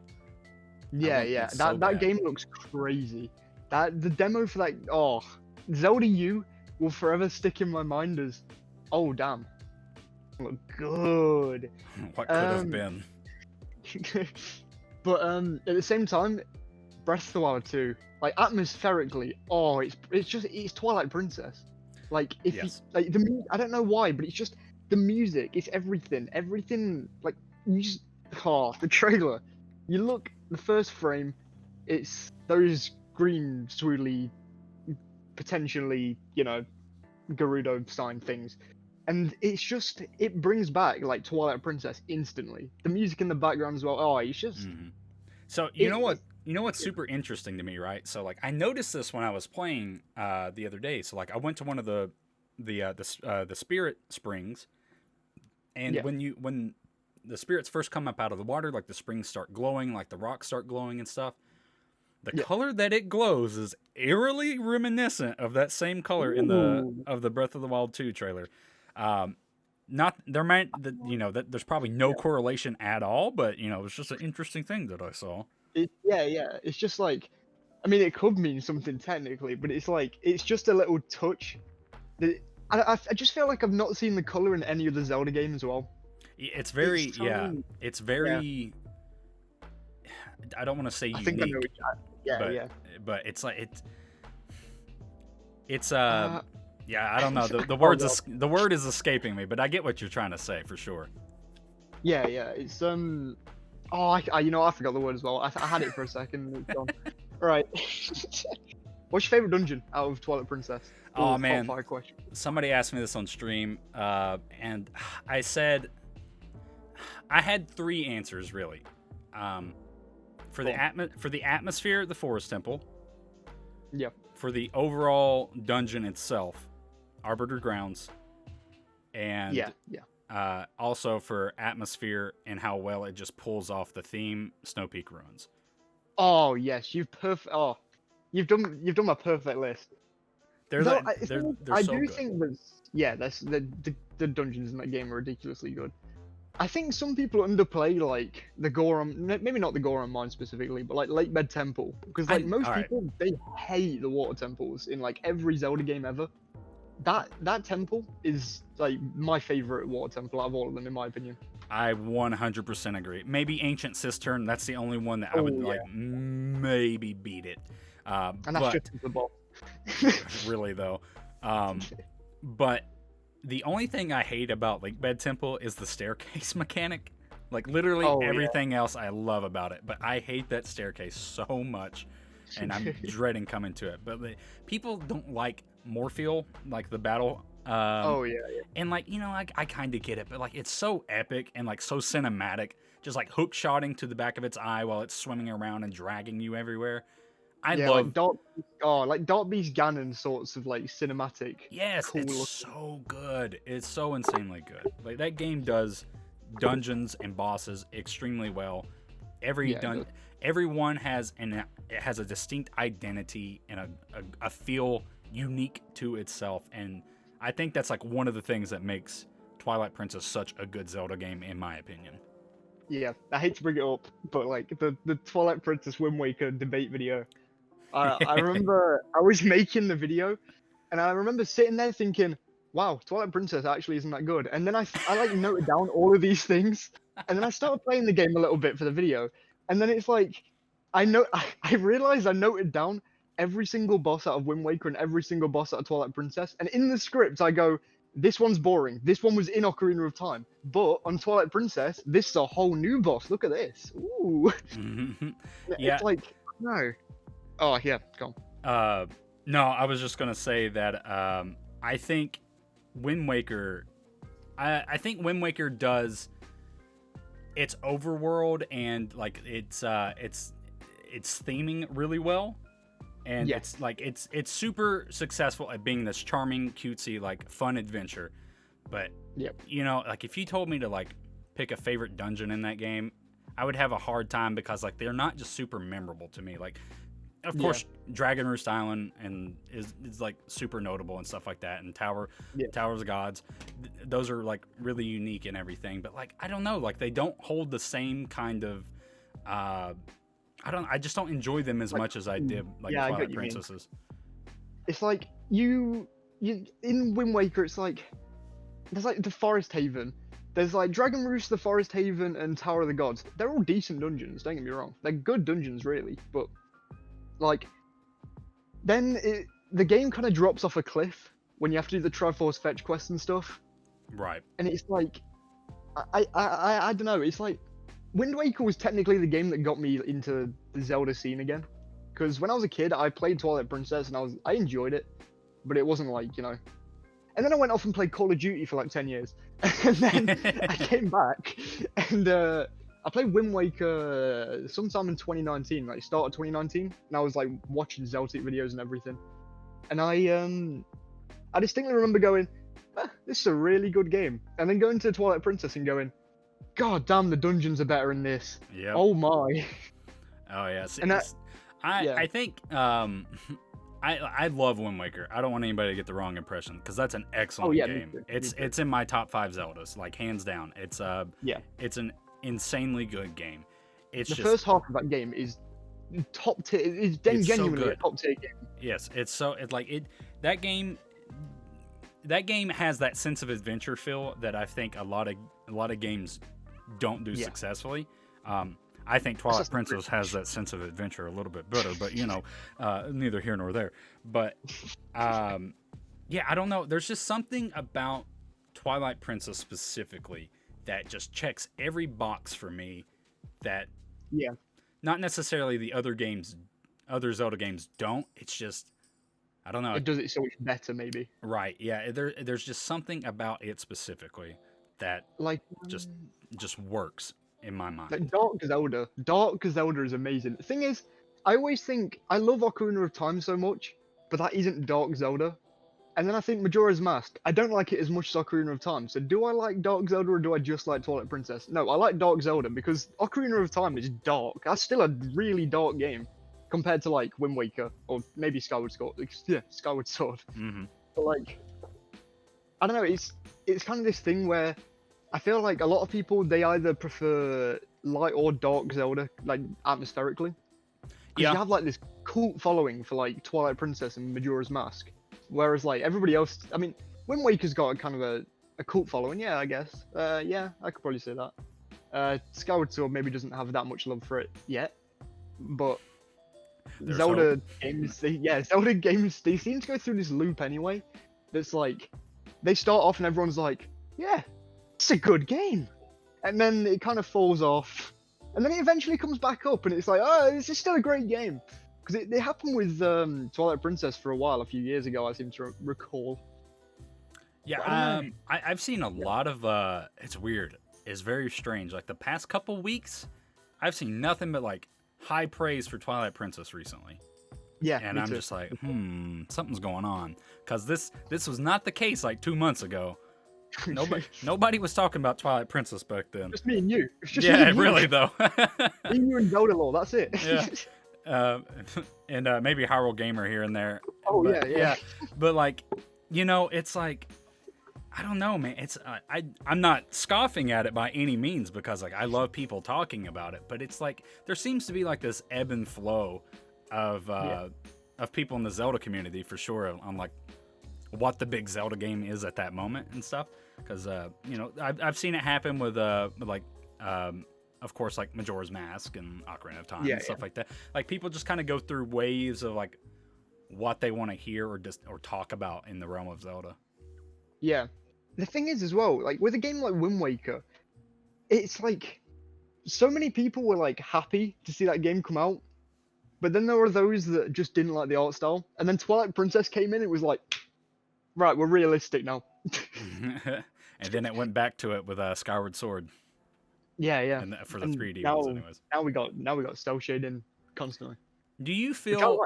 Yeah. That game looks crazy. The demo for that Zelda U will forever stick in my mind as damn. Look good. What could have been. But at the same time, Breath of the Wild 2, like atmospherically, oh, it's Twilight Princess. Like if you, Yes. like I don't know why, but it's just the music, it's everything. Like you just, the trailer. You look the first frame, it's those green swoodly, potentially, Gerudo sign things. And it brings back like Twilight Princess instantly. The music in the background as well. Oh, it's just. So you know what? You know what's super interesting to me, right? So like I noticed this when I was playing the other day. So like I went to one of the spirit springs, and Yeah. when the spirits first come up out of the water, like the springs start glowing, like the rocks start glowing and stuff. The Yeah. color that it glows is eerily reminiscent of that same color in Ooh. the Breath of the Wild 2 trailer. Not there might that there's probably no correlation at all, but it was just an interesting thing that I saw. Yeah. It's just like, I mean, it could mean something technically, but it's like it's just a little touch. That I just feel like I've not seen the color in any other Zelda game as well. It's very it's very. I don't want to say I unique, think I know. but it's like it's yeah, I don't know. The the word is escaping me, but I get what you're trying to say for sure. Yeah. It's Oh, I forgot the word as well. I had it for a second. And it's gone. Right. What's your favorite dungeon out of Twilight Princess? Oh man, fire question. somebody asked me this on stream, and I said I had three answers really. For the atmosphere, the Forest Temple. Yep. For the overall dungeon itself, Arbiter Grounds, and also for atmosphere and how well it just pulls off the theme, Snow Peak Ruins. Oh yes, you've done my perfect list. They're so so good. Think that's the dungeons in that game are ridiculously good. I think some people underplay like the Goron, maybe not the Goron mine specifically, but like Lake Bed Temple, because like most people they hate the water temples in like every Zelda game ever. That temple is like my favorite water temple out of all of them, in my opinion. I 100% agree. Maybe Ancient Cistern. That's the only one that I would like maybe beat it. And that's just the boss. Really though, but the only thing I hate about Lake Bed Temple is the staircase mechanic. Like literally everything else I love about it, but I hate that staircase so much, and I'm dreading coming to it. But people don't like Morpheal, like the battle. And like I kind of get it, but like it's so epic and like so cinematic, just like hook shotting to the back of its eye while it's swimming around and dragging you everywhere. I love like Dark Beast Ganon sorts of like cinematic. Yes, cool it's so good. It's so insanely good. Like that game does dungeons and bosses extremely well. Everyone has a distinct identity and a feel unique to itself, and I think that's like one of the things that makes Twilight Princess such a good Zelda game, in my opinion. Yeah, I hate to bring it up, but like the Twilight Princess Wind Waker debate video. I remember I was making the video, and I remember sitting there thinking, "Wow, Twilight Princess actually isn't that good." And then I like noted down all of these things, and then I started playing the game a little bit for the video, and then it's like, I realized I noted down every single boss out of Wind Waker and every single boss out of Twilight Princess, and in the script I go, "This one's boring. This one was in Ocarina of Time, but on Twilight Princess, this is a whole new boss. Look at this. Ooh." Yeah. It's like no. Oh yeah, go on. No, I was just gonna say that I think Wind Waker. I think Wind Waker does its overworld and like its theming really well, and it's like it's super successful at being this charming, cutesy, like fun adventure. But like if you told me to like pick a favorite dungeon in that game, I would have a hard time because like they're not just super memorable to me. Like, of course, Dragon Roost Island and is like super notable and stuff like that, and Tower of the Gods, those are like really unique and everything. But like I don't know, like they don't hold the same kind of. I just don't enjoy them as much as I did like Twilight Princesses. It's like you in Wind Waker. It's like there's like the Forest Haven. There's like Dragon Roost, the Forest Haven, and Tower of the Gods. They're all decent dungeons. Don't get me wrong. They're good dungeons, really, but Like, then the game kind of drops off a cliff when you have to do the Triforce fetch quests and stuff. Right. And it's like, I don't know. It's like Wind Waker was technically the game that got me into the Zelda scene again. Because when I was a kid, I played Twilight Princess and I enjoyed it, but it wasn't like, you know. And then I went off and played Call of Duty for like 10 years, and then I came back and I played Wind Waker sometime in 2019, like start of 2019, and I was like watching Zelda videos and everything, and I distinctly remember going, this is a really good game, and then going to Twilight Princess and going, God damn, the dungeons are better in this. Yeah. Oh my. Oh yes. And I think I love Wind Waker. I don't want anybody to get the wrong impression because that's an excellent game. It's in my top 5 Zeldas, like hands down. It's it's an insanely good game. It's the just, first half of that game is top tier. It's genuinely a top tier game. Yes, that game has that sense of adventure feel that I think a lot of games don't do successfully. I think Twilight Princess has that sense of adventure a little bit better, but you know, neither here nor there. But yeah, I don't know. There's just something about Twilight Princess specifically that just checks every box for me that not necessarily the other Zelda games don't. It's just, I don't know. It does it so much better, maybe. Right. Yeah. There's just something about it specifically that like just works in my mind. Like Dark Zelda is amazing. The thing is, I always think I love Ocarina of Time so much, but that isn't Dark Zelda. And then I think Majora's Mask, I don't like it as much as Ocarina of Time. So do I like Dark Zelda or do I just like Twilight Princess? No, I like Dark Zelda because Ocarina of Time is dark. That's still a really dark game compared to like Wind Waker or maybe Skyward Sword. Yeah, Skyward Sword. Mm-hmm. But like, I don't know. It's kind of this thing where I feel like a lot of people, they either prefer light or dark Zelda, like atmospherically. Because you have like this cult following for like Twilight Princess and Majora's Mask. Whereas like everybody else, I mean, Wind Waker's got a kind of a cult following, yeah, I guess. Yeah, I could probably say that. Skyward Sword maybe doesn't have that much love for it yet. But Zelda games, they seem to go through this loop anyway. That's like, they start off and everyone's like, yeah, it's a good game, and then it kind of falls off, and then it eventually comes back up, and it's like, oh, this is still a great game. Because it happened with Twilight Princess for a while, a few years ago, I seem to recall. Yeah, I've seen a lot of, it's weird, it's very strange. Like the past couple weeks, I've seen nothing but like high praise for Twilight Princess recently. Yeah, and I'm just like, something's going on. Because this was not the case like 2 months ago. Nobody was talking about Twilight Princess back then. Just me and you. It's just yeah, really though. Me, you and Zelda Law, that's it. Yeah. And maybe Hyrule Gamer here and there. Oh, but, yeah. But like, you know, it's like, I don't know, man. It's I'm not scoffing at it by any means because like I love people talking about it, but it's like there seems to be like this ebb and flow of people in the Zelda community for sure on like what the big Zelda game is at that moment and stuff. Because you know, I've seen it happen with like of course like Majora's Mask and Ocarina of Time and stuff like that. Like people just kind of go through waves of like what they want to hear or talk about in the realm of Zelda. Yeah. The thing is as well, like with a game like Wind Waker, it's like so many people were like happy to see that game come out, but then there were those that just didn't like the art style. And then Twilight Princess came in, it was like, right, we're realistic now. And then it went back to it with Skyward Sword. Yeah. And for the 3D ones, anyways. Now we got cel shading constantly. Do you feel?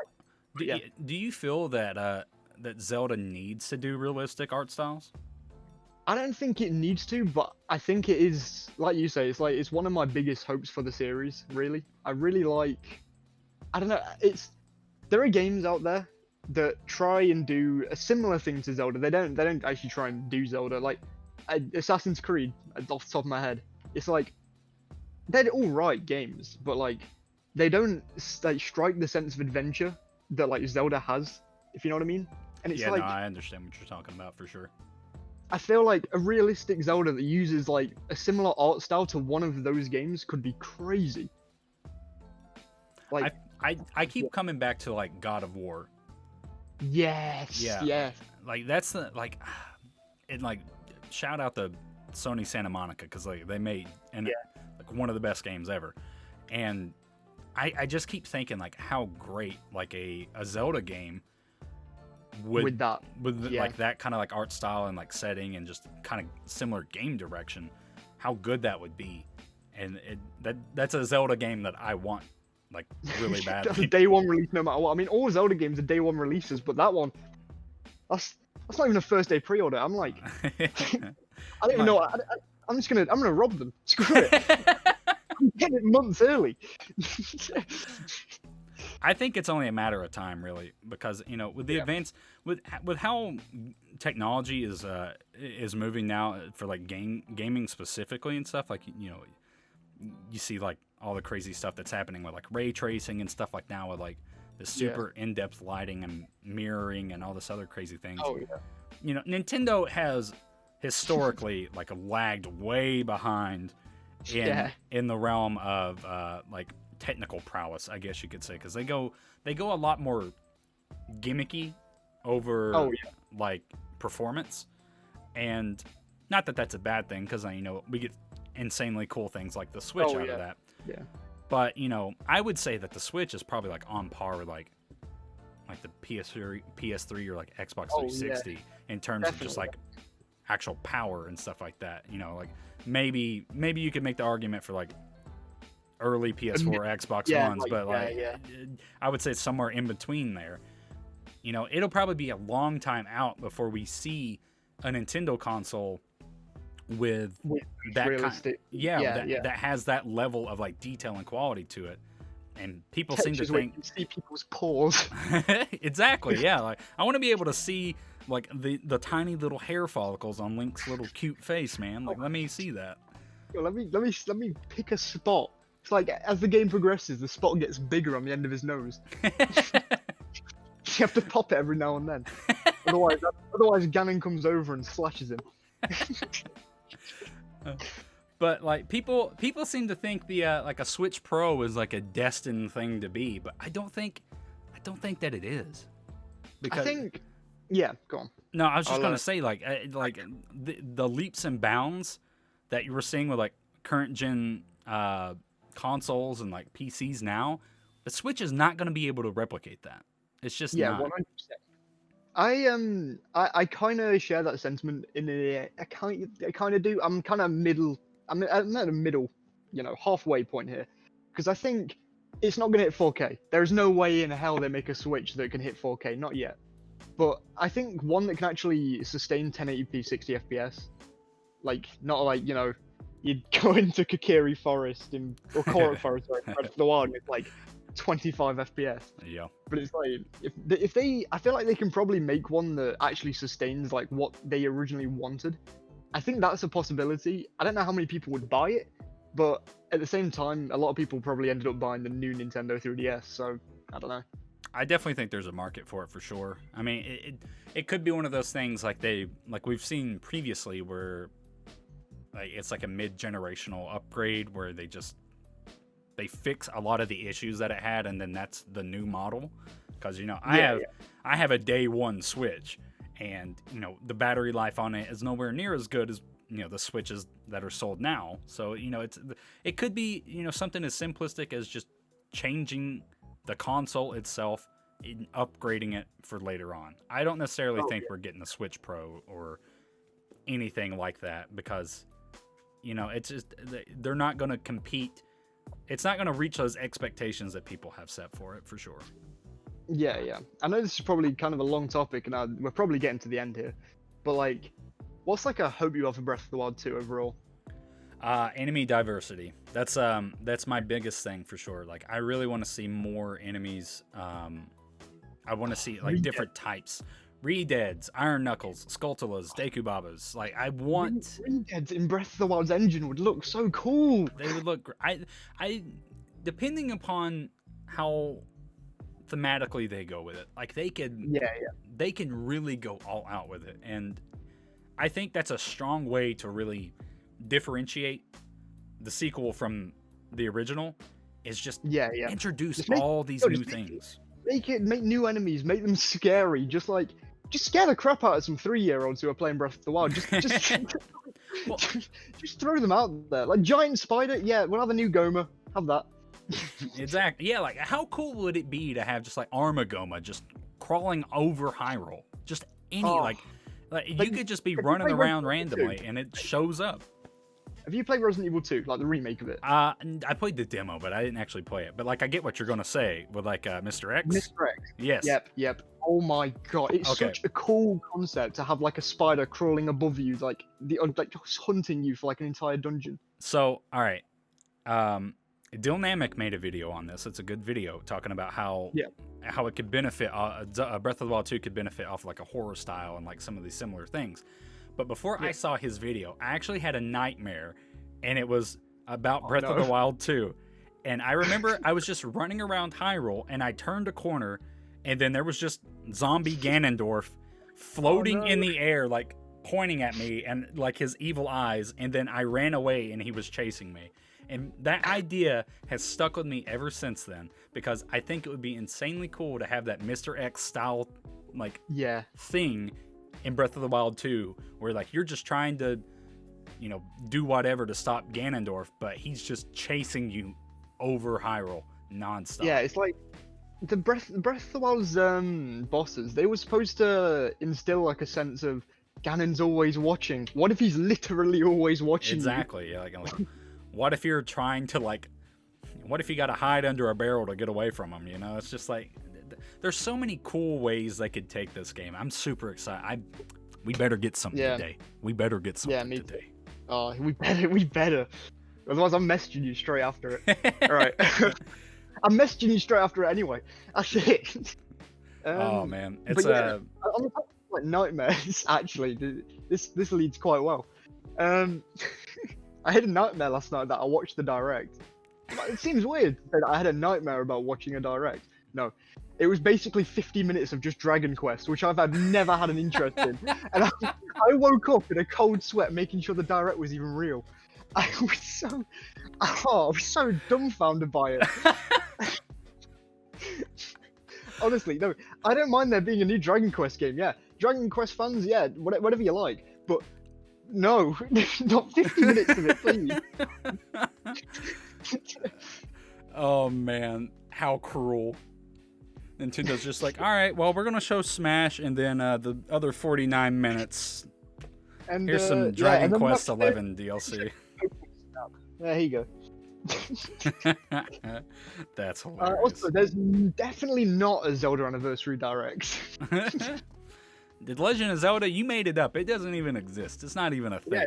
Do you feel that that Zelda needs to do realistic art styles? I don't think it needs to, but I think it is, like you say, it's one of my biggest hopes for the series, really. I really like, I don't know, there are games out there that try and do a similar thing to Zelda. They don't actually try and do Zelda. Like Assassin's Creed, off the top of my head, it's like they're all right games, but like they don't like strike the sense of adventure that like Zelda has, if you know what I mean. And it's like, no, I understand what you're talking about for sure. I feel like a realistic Zelda that uses like a similar art style to one of those games could be crazy. Like I keep coming back to like God of War. Yes. Yeah. Yes. Like that's the like, and like shout out to Sony Santa Monica because like they made like one of the best games ever, and I just keep thinking like how great like a Zelda game With that. like that kind of like art style and like setting and just kind of similar game direction, how good that would be, and that's a Zelda game that I want like really badly. That's a day one release no matter what. I mean, all Zelda games are day one releases, but that one, that's not even a first day pre-order. I'm like, I don't even know. I'm gonna rob them. Screw it. I'm getting it months early. I think it's only a matter of time, really, because you know, with the advance, with how technology is moving now for like gaming specifically and stuff. Like you know, you see like all the crazy stuff that's happening with like ray tracing and stuff like now with like the super in-depth lighting and mirroring and all this other crazy things. Oh yeah. You know, Nintendo has historically like lagged way behind in the realm of like technical prowess, I guess you could say, because they go a lot more gimmicky over like performance, and not that that's a bad thing, because you know we get insanely cool things like the Switch out of that. Yeah. But you know, I would say that the Switch is probably like on par with like the PS3 or like Xbox 360 in terms of just like actual power and stuff like that. You know, like maybe you could make the argument for like early PS4, Xbox Ones, but like I would say it's somewhere in between there. You know, it'll probably be a long time out before we see a Nintendo console with that realistic. That has that level of like detail and quality to it. And people seem to think you see people's paws. Exactly, yeah. Like I want to be able to see like the tiny little hair follicles on Link's little cute face, man. Like let me see that. Yo, let me pick a spot. It's like as the game progresses, the spot gets bigger on the end of his nose. You have to pop it every now and then. Otherwise Ganon comes over and slashes him. But like people seem to think the like a Switch Pro is like a destined thing to be, but I don't think that it is. Because go on. No, I was just gonna say like the leaps and bounds that you were seeing with like current gen consoles and like PCs now, the Switch is not gonna be able to replicate that. It's just not. 100%. I kind of share that sentiment in a I kind of do. I'm kind of middle. I'm at a middle, you know, halfway point here, because I think it's not going to hit 4K. There is no way in hell they make a Switch that can hit 4K, not yet. But I think one that can actually sustain 1080p 60 FPS, like not like, you know, you'd go into Kakiri Forest or Korok Forest or Breath of the Wild and it's like 25 FPS. Yeah. But it's like if they, I feel like they can probably make one that actually sustains like what they originally wanted. I think that's a possibility. I don't know how many people would buy it, but at the same time, a lot of people probably ended up buying the new Nintendo 3DS. So I don't know. I definitely think there's a market for it for sure. I mean, it could be one of those things like we've seen previously where like it's like a mid-generational upgrade where they fix a lot of the issues that it had, and then that's the new model. Because you know, I have a day one Switch, and you know the battery life on it is nowhere near as good as you know the Switches that are sold now. So you know it could be you know something as simplistic as just changing the console itself and upgrading it for later on. I don't necessarily think we're getting a Switch Pro or anything like that, because you know it's just they're not going to compete. It's not going to reach those expectations that people have set for it, for sure. Yeah. I know this is probably kind of a long topic, and we're probably getting to the end here. But like, what's like a hope you have for Breath of the Wild 2 overall? Enemy diversity. That's my biggest thing for sure. Like, I really want to see more enemies. I want to see like different types. Redeads, Iron Knuckles, Skulltulas, Dekubabas. Like I want Redeads in Breath of the Wild's engine would look so cool. They would look great. I depending upon how thematically they go with it, like they could they can really go all out with it, and I think that's a strong way to really differentiate the sequel from the original is just Yeah, introduce Just make, all these no, new just make things. make new enemies, make them scary. Just scare the crap out of some 3-year-olds who are playing Breath of the Wild. Well, Just throw them out there. Like giant spider, yeah, we'll have a new Goma. Have that. exactly. Yeah, like how cool would it be to have just like Armagoma just crawling over Hyrule? Just any like you could just be have you running played around Resident Evil 2? randomly and it shows up. Have you played Resident Evil 2, like the remake of it? I played the demo, but I didn't actually play it. But like I get what you're gonna say with like Mr. X. Mr. X. Yes. Yep. Oh my god, it's Okay. such a cool concept to have like a spider crawling above you, like just hunting you for like an entire dungeon. So, all right. Dynamic made a video on this. It's a good video talking about how it could benefit. Breath of the Wild 2 could benefit off like a horror style and like some of these similar things. But before I saw his video, I actually had a nightmare, and it was about Breath of the Wild 2. And I remember I was just running around Hyrule, and I turned a corner, and then there was just zombie Ganondorf floating in the air, like pointing at me, and like his evil eyes. And then I ran away, and he was chasing me. And that idea has stuck with me ever since then, because I think it would be insanely cool to have that Mr. X style like thing in Breath of the Wild 2, where like you're just trying to, you know, do whatever to stop Ganondorf, but he's just chasing you over Hyrule nonstop. Yeah, it's like the Breath of the Wild's bosses. They were supposed to instill like a sense of Ganon's always watching. What if he's literally always watching? Exactly. Yeah. Like, what if you're trying to like? What if you got to hide under a barrel to get away from him? You know, it's just like there's so many cool ways they could take this game. I'm super excited. We better get something today. We better get something today. Oh, we better. Otherwise, I'm messaging you straight after it. All right. I'm messaging you straight after it anyway. That's it. Oh man, it's on the topic of, like nightmares. Actually, this leads quite well. I had a nightmare last night that I watched the direct. It seems weird that I had a nightmare about watching a direct. No, it was basically 50 minutes of just Dragon Quest, which I've never had an interest in. And I woke up in a cold sweat, making sure the direct was even real. I was so dumbfounded by it. Honestly, no, I don't mind there being a new Dragon Quest game. Yeah, Dragon Quest fans, yeah, whatever you like. But no, not 50 minutes of it, please. Oh man, how cruel. Nintendo's just like, all right, well, we're gonna show Smash, and then the other 49 minutes. And here's some Dragon Quest 11 DLC. There you go. That's hilarious. Also, there's definitely not a Zelda Anniversary Direct. The Legend of Zelda, you made it up. It doesn't even exist. It's not even a thing. Yeah,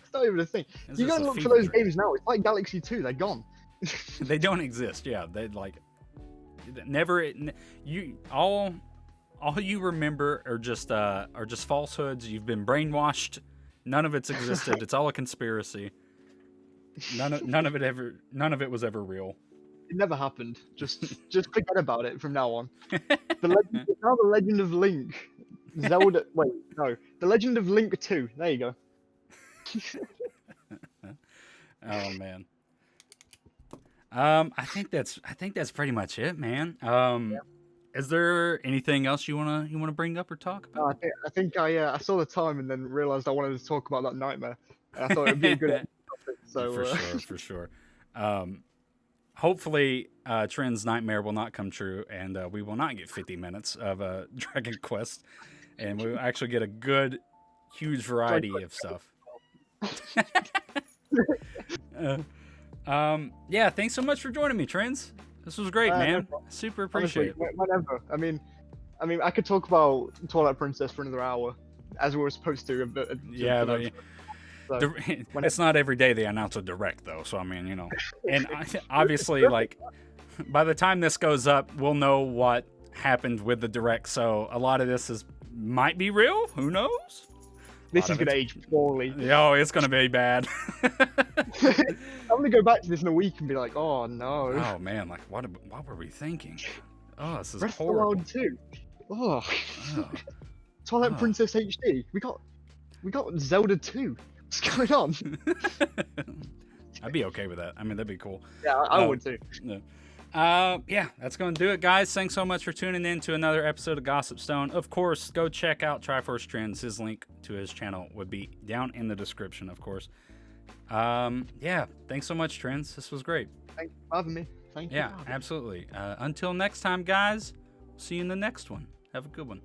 it's not even a thing. It's you gotta look for those games now. It's like Galaxy 2. They're gone. They don't exist. Yeah, they like never. You all you remember are just falsehoods. You've been brainwashed. None of it's existed. It's all a conspiracy. None of it was ever real. It never happened. Just forget about it from now on. The Legend of Link. Zelda. Wait, no. The Legend of Link 2. There you go. Oh man. I think that's pretty much it, man. Is there anything else you wanna bring up or talk about? No, I think I saw the time and then realized I wanted to talk about that nightmare. And I thought it'd be a good topic. So for sure. Hopefully, Trent's nightmare will not come true, and we will not get 50 minutes of Dragon Quest, and we will actually get a good, huge variety of stuff. Yeah, thanks so much for joining me, Trends. This was great, man. Super appreciate it. Whenever. I mean, I could talk about Twilight Princess for another hour, as we were supposed to. It's not every day they announce a direct, though. So I mean, you know, and obviously, like, by the time this goes up, we'll know what happened with the direct. So a lot of this might be real. Who knows? This is gonna age poorly. Oh, it's gonna be bad. I'm gonna go back to this in a week and be like, oh no. Oh man, like what were we thinking? Oh, this is Breath horrible. Breath of the Wild 2. Oh. Twilight Princess HD. We got Zelda 2. What's going on? I'd be okay with that. I mean, that'd be cool. Yeah, I would too. Yeah, that's going to do it, guys. Thanks so much for tuning in to another episode of Gossip Stone. Of course, go check out Triforce Trends. His link to his channel would be down in the description, of course. Yeah, thanks so much, Trends. This was great. Thanks for having me. Thank you. Yeah, absolutely. Until next time, guys, see you in the next one. Have a good one.